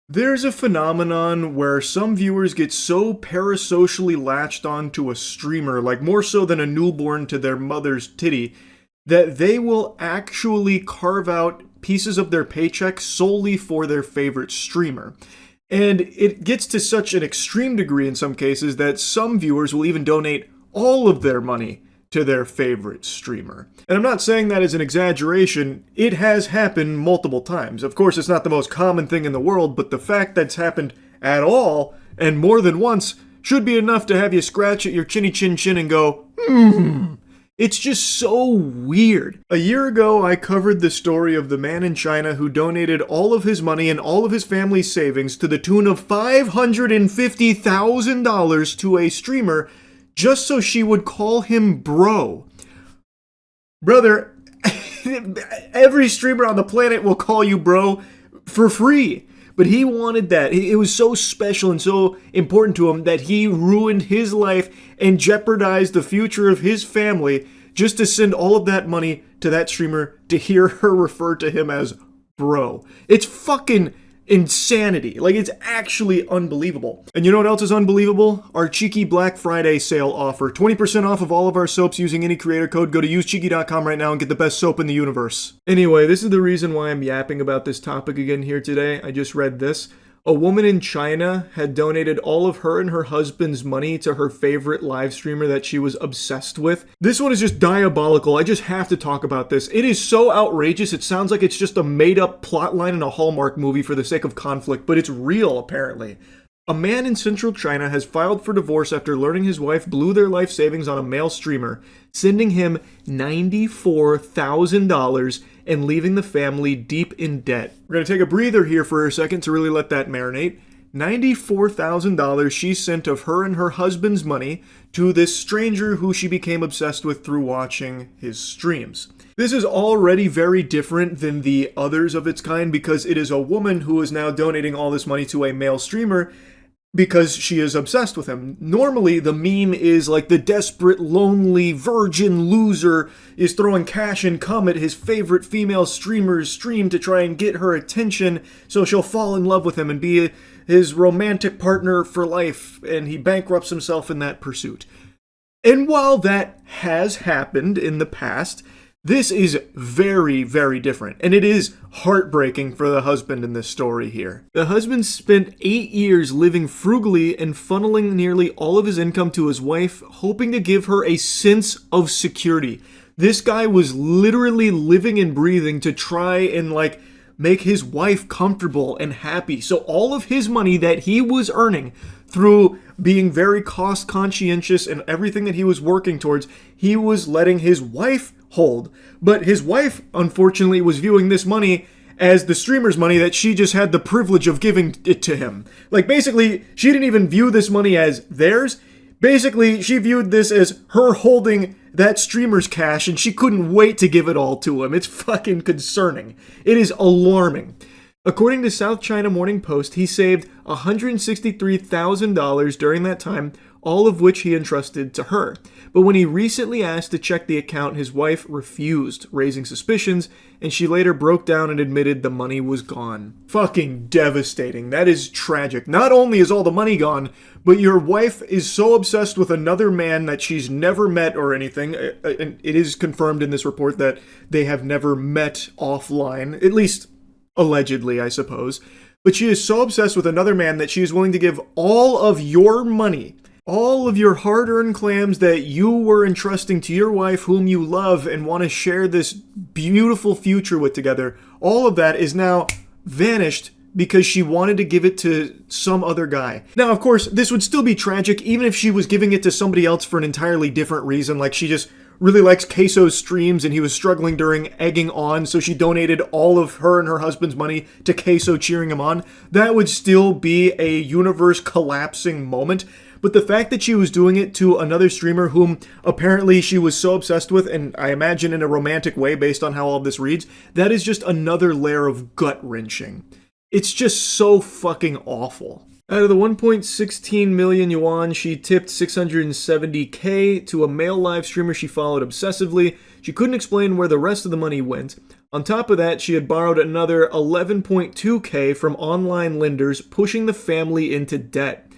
There's a phenomenon where some viewers get so parasocially latched onto a streamer, like more so than a newborn to their mother's titty, that they will actually carve out pieces of their paycheck solely for their favorite streamer. And it gets to such an extreme degree in some cases that some viewers will even donate all of their money to their favorite streamer. And I'm not saying that as an exaggeration, it has happened multiple times. Of course, it's not the most common thing in the world, but the fact that it's happened at all, and more than once, should be enough to have you scratch at your chinny chin chin and go, It's just so weird. A year ago, I covered the story of the man in China who donated all of his money and all of his family's savings to the tune of $550,000 to a streamer just so she would call him bro. Brother, every streamer on the planet will call you bro for free. But he wanted that. It was so special and so important to him that he ruined his life and jeopardized the future of his family just to send all of that money to that streamer to hear her refer to him as bro. It's fucking insanity. Like, it's actually unbelievable. And you know what else is unbelievable? Our cheeky Black Friday sale offer. 20% off of all of our soaps using any creator code. Go to usecheeky.com right now and get the best soap in the universe. Anyway, this is the reason why I'm yapping about this topic again here today. I just read this. A woman in China had donated all of her and her husband's money to her favorite live streamer that she was obsessed with. This one is just diabolical. I just have to talk about this. It is so outrageous. It sounds like it's just a made-up plotline in a Hallmark movie for the sake of conflict, but it's real, apparently. A man in central China has filed for divorce after learning his wife blew their life savings on a male streamer, sending him $94,000 and leaving the family deep in debt. We're going to take a breather here for a second to really let that marinate. $94,000 she sent of her and her husband's money to this stranger who she became obsessed with through watching his streams. This is already very different than the others of its kind because it is a woman who is now donating all this money to a male streamer because she is obsessed with him. Normally, the meme is like the desperate, lonely, virgin loser is throwing cash and cum at his favorite female streamer's stream to try and get her attention so she'll fall in love with him and be his romantic partner for life, and he bankrupts himself in that pursuit. And while that has happened in the past, this is very, very different, and it is heartbreaking for the husband in this story here. The husband spent 8 years living frugally and funneling nearly all of his income to his wife, hoping to give her a sense of security. This guy was literally living and breathing to try and, make his wife comfortable and happy. So all of his money that he was earning through being very cost conscientious and everything that he was working towards, he was letting his wife hold. But his wife, unfortunately, was viewing this money as the streamer's money that she just had the privilege of giving it to him. Basically, she didn't even view this money as theirs. Basically, she viewed this as her holding that streamer's cash, and she couldn't wait to give it all to him. It's fucking concerning. It is alarming. According to South China Morning Post, he saved $163,000 during that time, all of which he entrusted to her. But when he recently asked to check the account, his wife refused, raising suspicions, and she later broke down and admitted the money was gone. Fucking devastating. That is tragic. Not only is all the money gone, but your wife is so obsessed with another man that she's never met or anything. And it is confirmed in this report that they have never met offline, at least allegedly, I suppose. But she is so obsessed with another man that she is willing to give all of your money, all of your hard-earned clams that you were entrusting to your wife whom you love and want to share this beautiful future with together. All of that is now vanished because she wanted to give it to some other guy. Now, of course, this would still be tragic even if she was giving it to somebody else for an entirely different reason, like she just really likes Queso's streams and he was struggling during egging on, so she donated all of her and her husband's money to Queso cheering him on. That would still be a universe collapsing moment. But the fact that she was doing it to another streamer whom apparently she was so obsessed with, and I imagine in a romantic way based on how all of this reads, that is just another layer of gut-wrenching. It's just so fucking awful. Out of the 1.16 million yuan, she tipped 670K to a male live streamer she followed obsessively. She couldn't explain where the rest of the money went. On top of that, she had borrowed another 11.2K from online lenders, pushing the family into debt.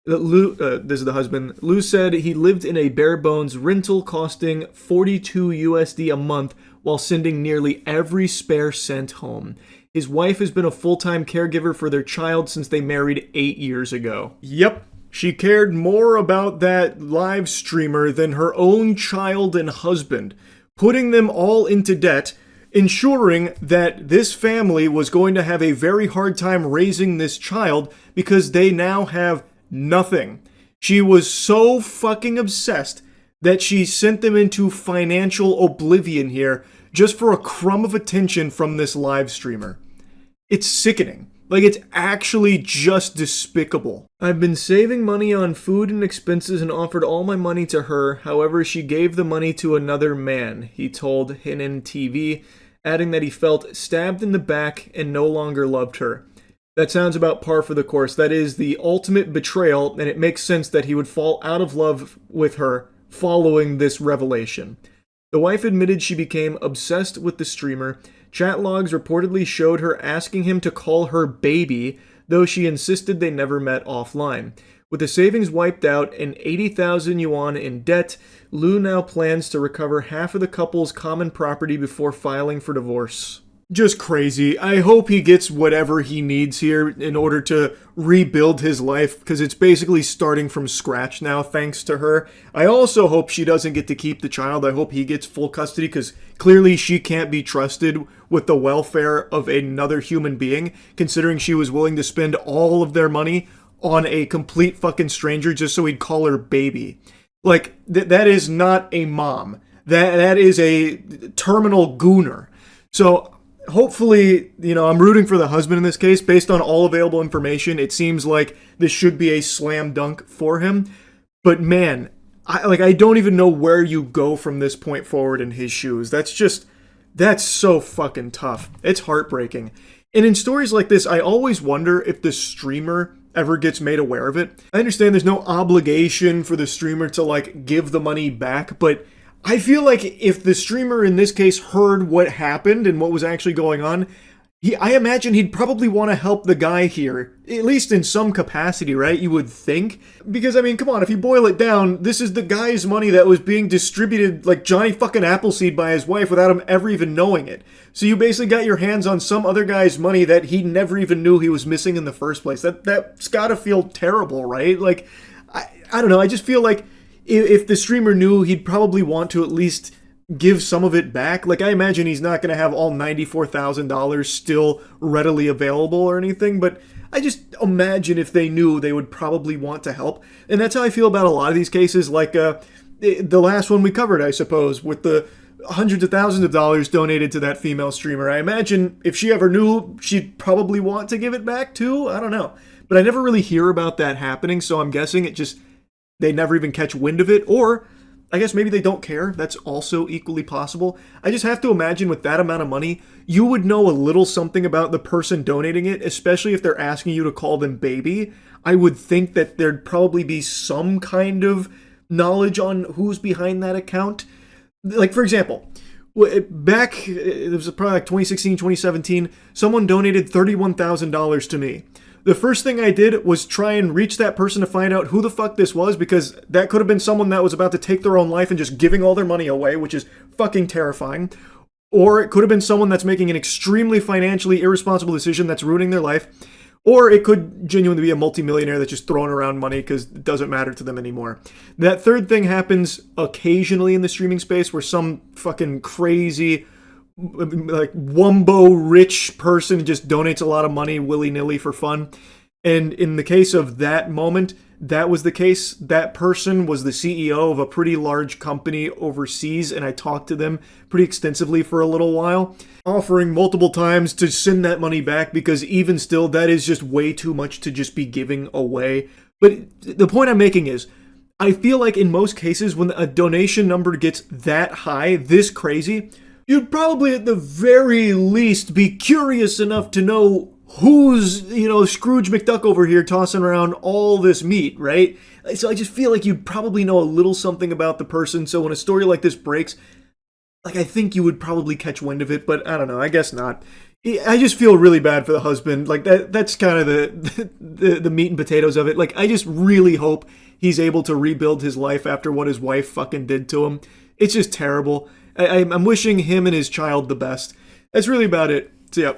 This is the husband. Lou said he lived in a bare bones rental costing 42 USD a month while sending nearly every spare cent home. His wife has been a full-time caregiver for their child since they married 8 years ago. Yep, she cared more about that live streamer than her own child and husband, putting them all into debt, ensuring that this family was going to have a very hard time raising this child because they now have nothing. She was so fucking obsessed that she sent them into financial oblivion here just for a crumb of attention from this live streamer. It's sickening. Like, it's actually just despicable. I've been saving money on food and expenses and offered all my money to her. However, she gave the money to another man, he told Hinin TV, adding that he felt stabbed in the back and no longer loved her. That sounds about par for the course. That is the ultimate betrayal, and it makes sense that he would fall out of love with her following this revelation. The wife admitted she became obsessed with the streamer. Chat logs reportedly showed her asking him to call her baby, though she insisted they never met offline. With the savings wiped out and 80,000 yuan in debt, Lou now plans to recover half of the couple's common property before filing for divorce. Just crazy. I hope he gets whatever he needs here in order to rebuild his life, because it's basically starting from scratch now thanks to her. I also hope she doesn't get to keep the child. I hope he gets full custody, because clearly she can't be trusted with the welfare of another human being, considering she was willing to spend all of their money on a complete fucking stranger just so he'd call her baby. Like, that is not a mom. That is a terminal gooner. So hopefully, I'm rooting for the husband in this case. Based on all available information, it seems like this should be a slam dunk for him. But man, I don't even know where you go from this point forward in his shoes. That's so fucking tough. It's heartbreaking. And in stories like this, I always wonder if the streamer ever gets made aware of it. I understand there's no obligation for the streamer to give the money back, but I feel like if the streamer in this case heard what happened and what was actually going on, I imagine he'd probably want to help the guy here, at least in some capacity, right? You would think. Because, come on, if you boil it down, this is the guy's money that was being distributed like Johnny fucking Appleseed by his wife without him ever even knowing it. So you basically got your hands on some other guy's money that he never even knew he was missing in the first place. That's gotta feel terrible, right? I don't know, I just feel like if the streamer knew, he'd probably want to at least give some of it back. I imagine he's not going to have all $94,000 still readily available or anything, but I just imagine if they knew, they would probably want to help. And that's how I feel about a lot of these cases, like the last one we covered, I suppose, with the hundreds of thousands of dollars donated to that female streamer. I imagine if she ever knew, she'd probably want to give it back too. I don't know. But I never really hear about that happening, so I'm guessing they never even catch wind of it, or I guess maybe they don't care. That's also equally possible. I just have to imagine with that amount of money, you would know a little something about the person donating it, especially if they're asking you to call them baby. I would think that there'd probably be some kind of knowledge on who's behind that account. For example, back, it was probably 2016, 2017, someone donated $31,000 to me. The first thing I did was try and reach that person to find out who the fuck this was, because that could have been someone that was about to take their own life and just giving all their money away, which is fucking terrifying. Or it could have been someone that's making an extremely financially irresponsible decision that's ruining their life. Or it could genuinely be a multimillionaire that's just throwing around money because it doesn't matter to them anymore. That third thing happens occasionally in the streaming space, where some fucking crazy wumbo rich person just donates a lot of money willy-nilly for fun. And in the case of that moment, that was the case. That person was the CEO of a pretty large company overseas, and I talked to them pretty extensively for a little while, offering multiple times to send that money back, because even still, that is just way too much to just be giving away. But the point I'm making is, I feel like in most cases, when a donation number gets that high, this crazy, you'd probably at the very least be curious enough to know who's, Scrooge McDuck over here tossing around all this meat, right? So I just feel like you'd probably know a little something about the person. So when a story like this breaks, like, I think you would probably catch wind of it, but I don't know. I guess not. I just feel really bad for the husband. Like that's kind of the meat and potatoes of it. Like I just really hope he's able to rebuild his life after what his wife fucking did to him. It's just terrible. I'm wishing him and his child the best. That's really about it. So yeah,